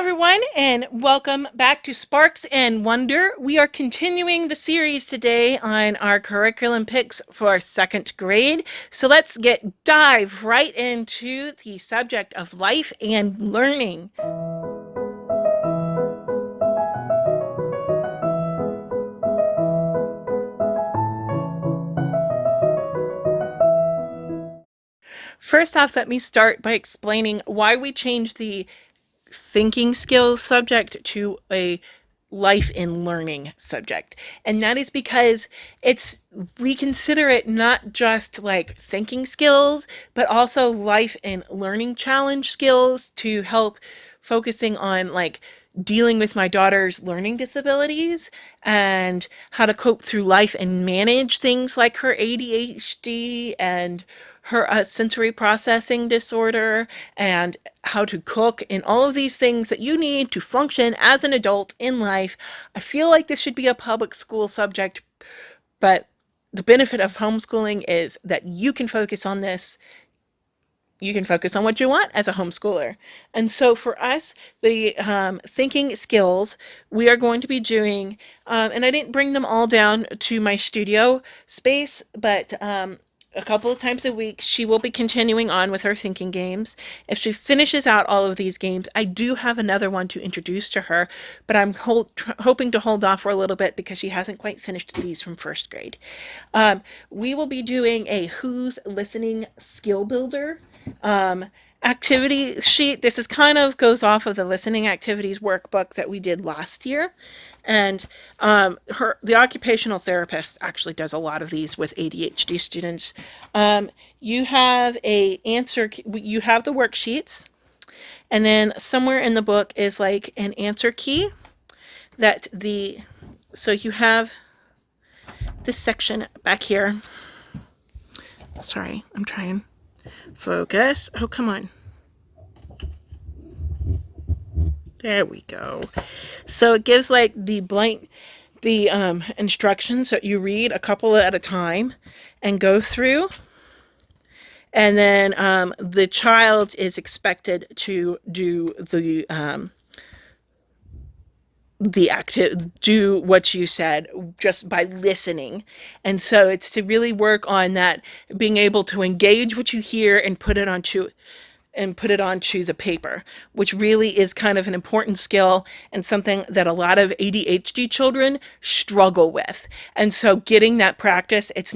everyone, and welcome back to Sparks and Wonder. We are continuing the series today on our curriculum picks for second grade. So let's dive right into the subject of life and learning. First off, let me start by explaining why we changed the thinking skills subject to a life in learning subject. And that is because it's we consider it not just like thinking skills, but also life and learning challenge skills to help focusing on like dealing with my daughter's learning disabilities and how to cope through life and manage things like her ADHD and her sensory processing disorder and how to cook and all of these things that you need to function as an adult in life. I feel like this should be a public school subject, but the benefit of homeschooling is that you can focus on this. You can focus on what you want as a homeschooler. And so for us, the thinking skills, we are going to be doing, and I didn't bring them all down to my studio space, but a couple of times a week, she will be continuing on with her thinking games. If she finishes out all of these games, I do have another one to introduce to her, but I'm hoping to hold off for a little bit because she hasn't quite finished these from first grade. We will be doing a Who's Listening skill builder um, activity sheet. This is kind of goes off of the listening activities workbook that we did last year. And the occupational therapist actually does a lot of these with ADHD students. You have you have the worksheets, and then somewhere in the book is like an answer key that so you have this section back here. Sorry, I'm trying. Focus. Oh, come on. There we go. So it gives like the instructions that you read a couple at a time and go through. And then the child is expected to do do what you said just by listening. And so it's to really work on that, being able to engage what you hear and put it onto the paper, which really is kind of an important skill and something that a lot of ADHD children struggle with. And so getting that practice, it's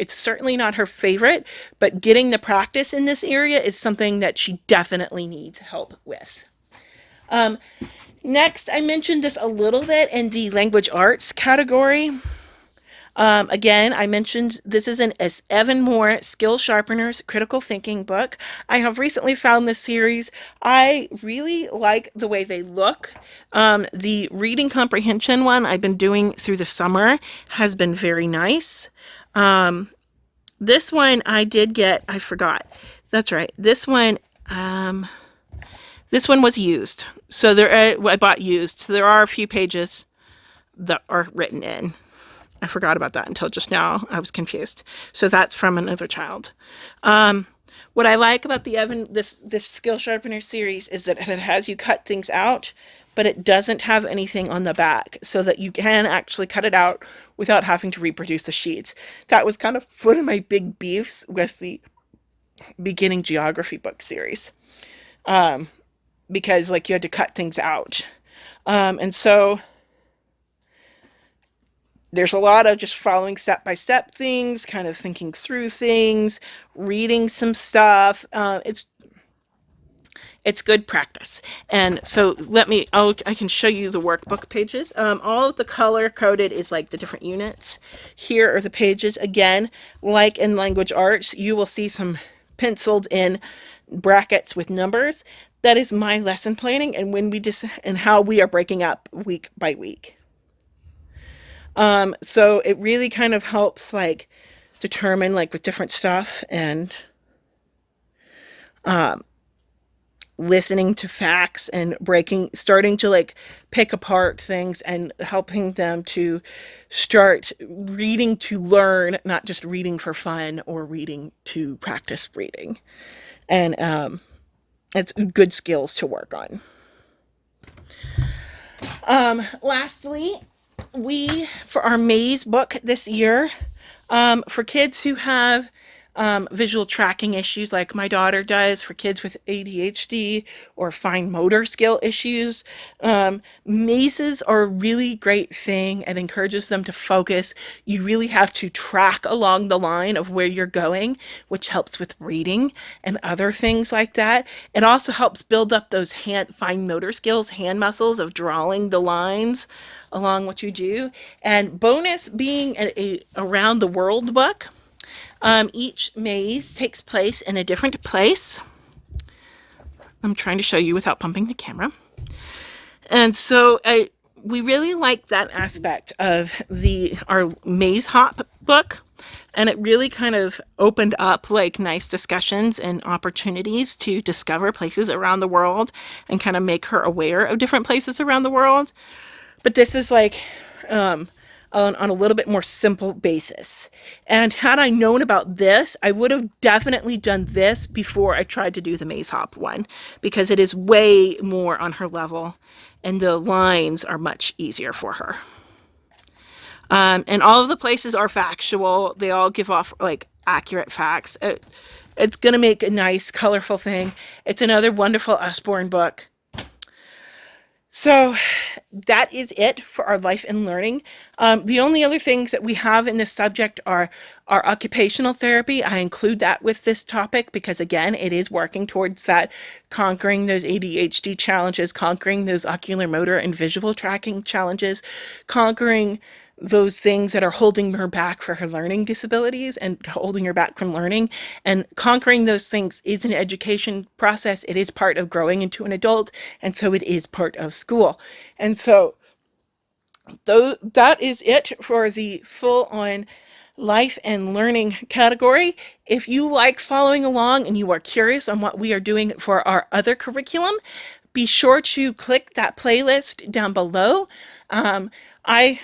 certainly not her favorite, but getting the practice in this area is something that she definitely needs help with. Next, I mentioned this a little bit in the language arts category. Again, I mentioned this is an Evan Moore Skill Sharpeners Critical Thinking book. I have recently found this series. I really like the way they look. The reading comprehension one I've been doing through the summer has been very nice. This one I did get, I forgot. That's right. This one was used. So I bought used. So there are a few pages that are written in. I forgot about that until just now. I was confused. So that's from another child. What I like about this skill sharpener series is that it has you cut things out, but it doesn't have anything on the back, so that you can actually cut it out without having to reproduce the sheets. That was kind of one of my big beefs with the beginning geography book series, because like you had to cut things out, and so there's a lot of just following step by step things, kind of thinking through things, reading some stuff. It's good practice. And so I can show you the workbook pages. All of the color coded is like the different units. Here are the pages. Again, like in language arts, you will see some penciled in brackets with numbers. That is my lesson planning and and how we are breaking up week by week. So it really kind of helps like determine like with different stuff and listening to facts and starting to like pick apart things and helping them to start reading to learn, not just reading for fun or reading to practice reading. And it's good skills to work on. Lastly, for our maze book this year, for kids who have visual tracking issues like my daughter does, for kids with ADHD or fine motor skill issues, mazes are a really great thing and encourages them to focus. You really have to track along the line of where you're going, which helps with reading and other things like that. It also helps build up those fine motor skills, hand muscles of drawing the lines along what you do. And bonus being a around the world book. Each maze takes place in a different place. I'm trying to show you without pumping the camera. And so we really like that aspect of our maze hop book. And it really kind of opened up like nice discussions and opportunities to discover places around the world and kind of make her aware of different places around the world. But this is like on a little bit more simple basis. And had I known about this, I would have definitely done this before I tried to do the maze hop one, because it is way more on her level and the lines are much easier for her. And all of the places are factual. They all give off like accurate facts. It's going to make a nice, colorful thing. It's another wonderful Usborne book. So that is it for our life and learning. The only other things that we have in this subject are our occupational therapy. I include that with this topic because, again, it is working towards that, conquering those ADHD challenges, conquering those ocular motor and visual tracking challenges, conquering those things that are holding her back for her learning disabilities and holding her back from learning. And conquering those things is an education process. It is part of growing into an adult, and so it is part of school. And so that is it for the full on life and learning category. If you like following along and you are curious on what we are doing for our other curriculum, be sure to click that playlist down below. I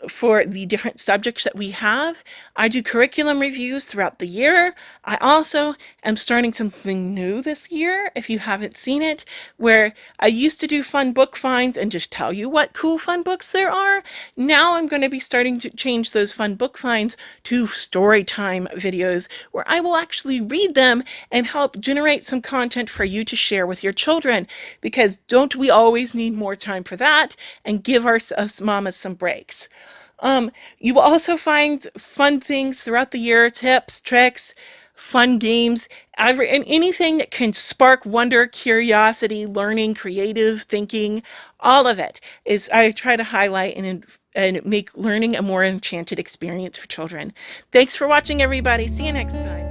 For the different subjects that we have. I do curriculum reviews throughout the year. I also am starting something new this year, if you haven't seen it, where I used to do fun book finds and just tell you what cool fun books there are. Now I'm going to be starting to change those fun book finds to story time videos where I will actually read them and help generate some content for you to share with your children, because don't we always need more time for that and give us mamas some breaks. You will also find fun things throughout the year, tips, tricks, fun games, and anything that can spark wonder, curiosity, learning, creative thinking. All of it is I try to highlight and make learning a more enchanted experience for children. Thanks for watching, everybody. See you next time.